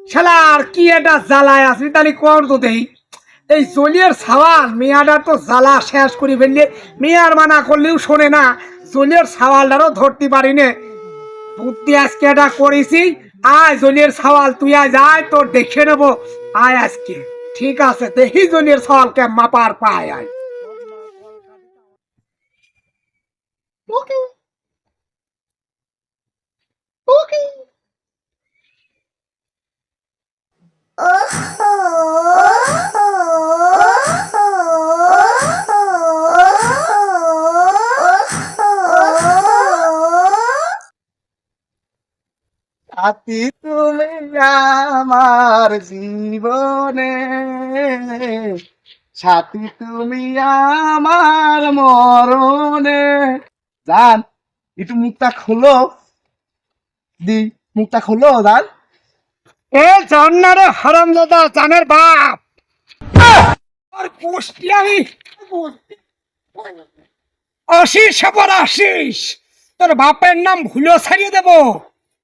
শালার কি এটা জ্বালায় আসবি তাহলে কর তো দেই এই জলিয়ের সওয়াল মিয়াটা তো জ্বালা শেষ করে ফেললে মিয়ার মানা করলেও শোনে না জলিয়ের সওয়ালটারও ধরতে পারি নে বুদ্ধি আজকে এটা করেছি আয় জলিয়ের সওয়াল তুই আয় যায় তোর দেখে নেবো আয় আজকে ঠিক আছে দেখি জলিয়ের সওয়ালকে মাপার পায় আয় ওকে ওকে সাথী তুমি আমার জীবনে, সাথী তুমি আমার মরণে। জান একটু মুখটা খোলো দি, মুখটা খোলো জান। এ জান্নারে হারামজাদা জানের বাপ আর গোষ্ঠী আমি আশিস আবার আশিস তোর বাপের নাম ভুলো ছাড়িয়ে দেবো